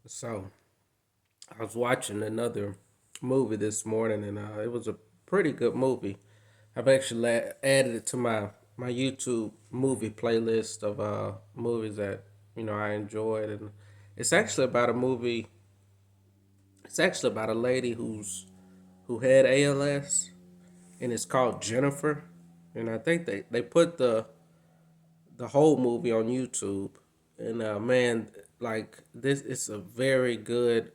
So I was watching another movie this morning, and it was a pretty good movie. I've actually added it to my YouTube movie playlist of movies that I enjoyed, and it's actually about a movie. It's actually about a lady who had ALS, and it's called Jennifer. And I think they put the whole movie on YouTube, and man, like this, it's a very good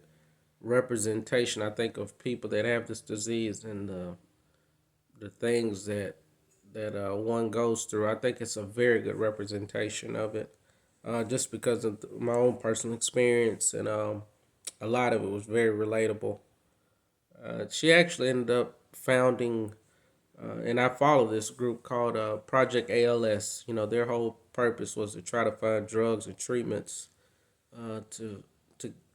representation, I think, of people that have this disease and the things that one goes through. I think it's a very good representation of it, just because of my own personal experience, and a lot of it was very relatable. She actually ended up founding, and I follow this group called Project ALS. Their whole purpose was to try to find drugs and treatments to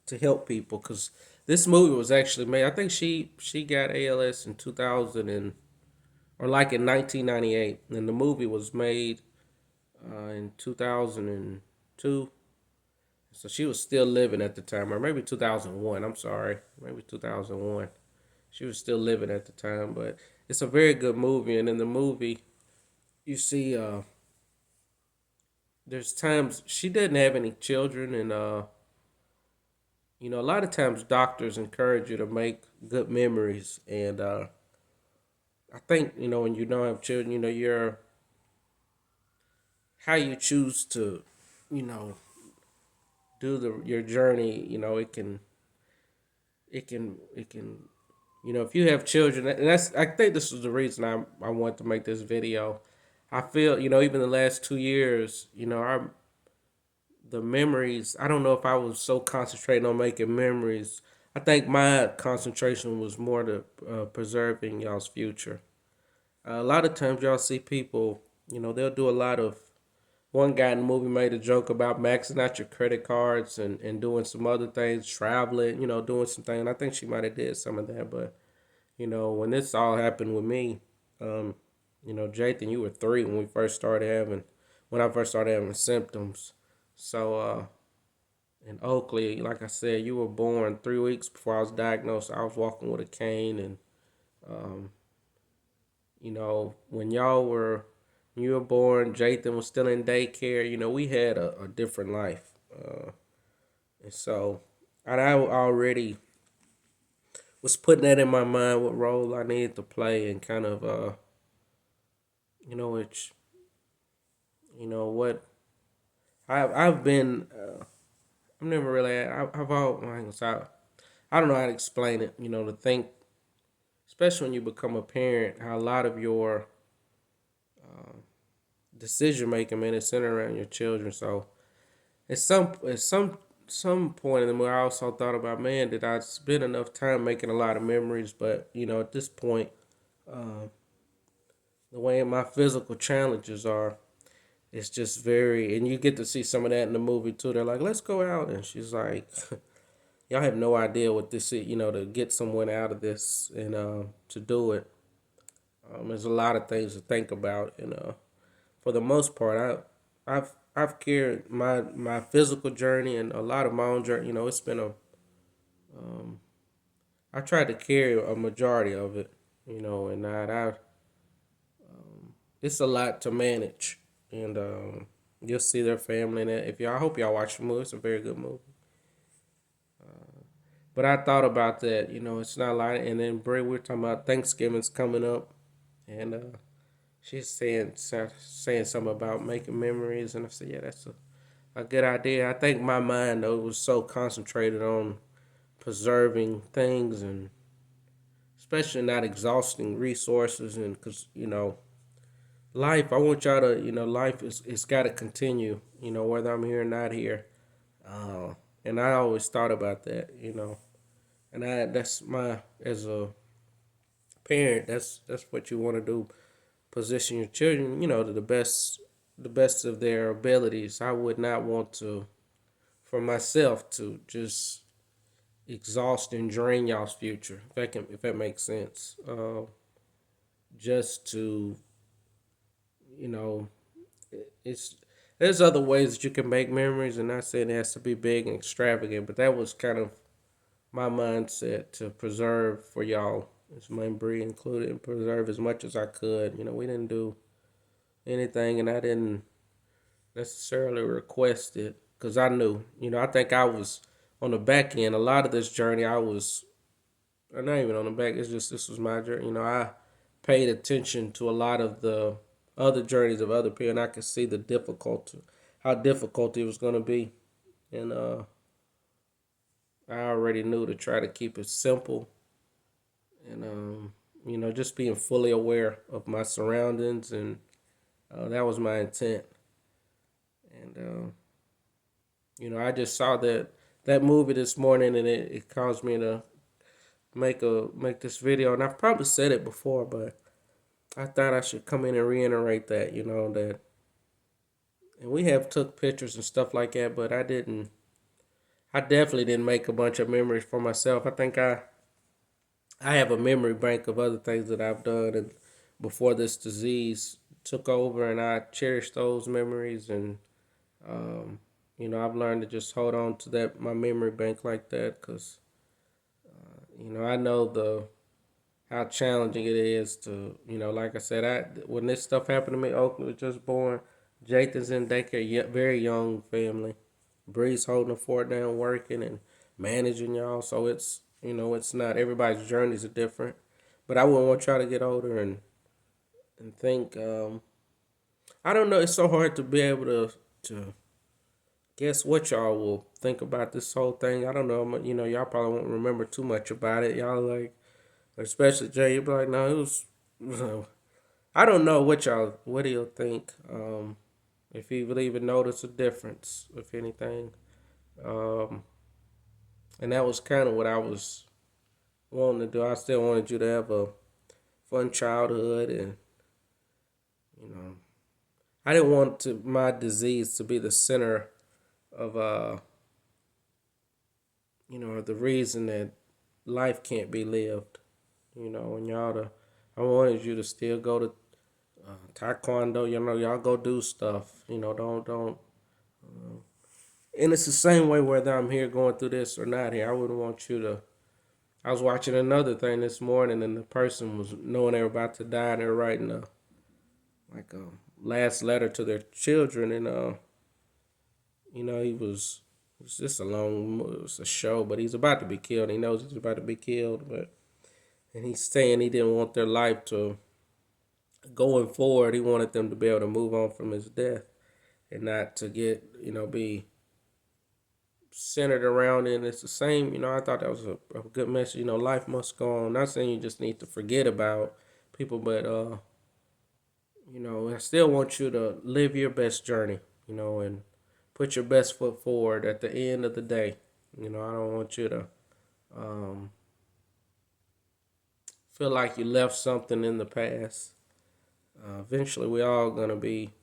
to help people. Because this movie was actually made. I think she got ALS in 2000 or like in 1998, and the movie was made in 2002. So she was still living at the time, or maybe 2001. I'm sorry, maybe 2001. She was still living at the time, but it's a very good movie. And in the movie, you see, there's times she didn't have any children, and a lot of times doctors encourage you to make good memories. And I think when you don't have children, you're how you choose to, you know, do your journey. It can if you have children, and that's I think this is the reason I want to make this video. I feel even the last 2 years, our the memories. I don't know if I was so concentrating on making memories. I think my concentration was more to preserving y'all's future. A lot of times y'all see people, they'll do a lot of. One guy in the movie made a joke about maxing out your credit cards and doing some other things, traveling, doing some things. I think she might have did some of that, but when this all happened with me, um, Jathan, you were 3 when I first started having symptoms. So in Oakley, like I said, you were born 3 weeks before I was diagnosed. I was walking with a cane, and um, when you were born, Jathan was still in daycare. We had a different life, and so I already was putting that in my mind what role I needed to play, and kind of which what I've been. I've never really. I've all. I ain't gonna say. I don't know how to explain it. To think, especially when you become a parent, how a lot of your decision making, man, is centered around your children. So at some point in the movie, I also thought about, man, did I spend enough time making a lot of memories? But at this point, the way my physical challenges are, it's just very, and you get to see some of that in the movie too. They're like, let's go out, and she's like, y'all have no idea what this is, to get someone out of this and to do it. There's a lot of things to think about, and for the most part, I've carried my physical journey and a lot of my own journey. It's been I tried to carry a majority of it, and it's a lot to manage, and you'll see their family in it. I hope y'all watch the movie. It's a very good movie. But I thought about that. It's not like, and then Bray, we're talking about Thanksgiving's coming up, and she's saying something about making memories, and I said, yeah, that's a good idea. I think my mind though was so concentrated on preserving things, and especially not exhausting resources, and because life. I want y'all to life is it's got to continue. Whether I'm here or not here, uh, and I always thought about that. And that's my as a parent. That's what you want to do. Position your children, to the best of their abilities. I would not want to, for myself, to just exhaust and drain y'all's future. If that makes sense. Just to, you know, it's. there's other ways that you can make memories, and not saying it has to be big and extravagant, but that was kind of my mindset to preserve for y'all, as my Bree included, and preserve as much as I could. We didn't do anything, and I didn't necessarily request it because I knew. I think I was on the back end. A lot of this journey, I was, or not even on the back. It's just this was my journey. I paid attention to a lot of the other journeys of other people, and I could see the difficulty, how difficult it was going to be, and I already knew to try to keep it simple, and just being fully aware of my surroundings, and that was my intent. And I just saw that movie this morning, and it caused me to make this video. And I've probably said it before, but I thought I should come in and reiterate that. That, and we have took pictures and stuff like that, but I didn't. I definitely didn't make a bunch of memories for myself. I think I have a memory bank of other things that I've done, and before this disease took over, and I cherish those memories. And um, I've learned to just hold on to that my memory bank like that, because I know the how challenging it is to, like I said, when this stuff happened to me, Oakland was just born. Jathan's in daycare, very young family. Bree's holding the fort down, working and managing y'all. So it's not, everybody's journeys are different. But I wouldn't want y'all to get older and think. I don't know. It's so hard to be able to guess what y'all will think about this whole thing. I don't know. Y'all probably won't remember too much about it. Y'all like, especially Jay, you'll be like, no, it was. I don't know what do you think? If you would even notice a difference, if anything. Um, and that was kind of what I was wanting to do. I still wanted you to have a fun childhood, and you know, I didn't want my disease to be the center of the reason that life can't be lived. And I wanted you to still go to taekwondo. Y'all go do stuff. Don't. And it's the same way whether I'm here going through this or not here. I wouldn't want you to. I was watching another thing this morning, and the person was knowing they were about to die, and they're writing a last letter to their children, and it was just it was a show, but he's about to be killed. He knows he's about to be killed, and he's saying he didn't want their life to going forward. He wanted them to be able to move on from his death, and not to get be centered around it. And it's the same. I thought that was a good message. Life must go on. Not saying you just need to forget about people, but I still want you to live your best journey. And put your best foot forward at the end of the day. I don't want you to um, feel like you left something in the past. Eventually, we all gonna be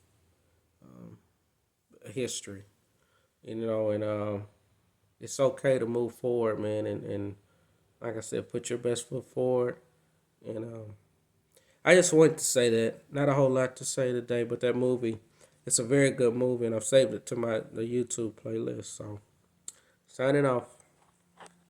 history. And it's okay to move forward, man. And like I said, put your best foot forward. And I just wanted to say that. Not a whole lot to say today, but that movie, it's a very good movie, and I've saved it to the YouTube playlist. So, signing off.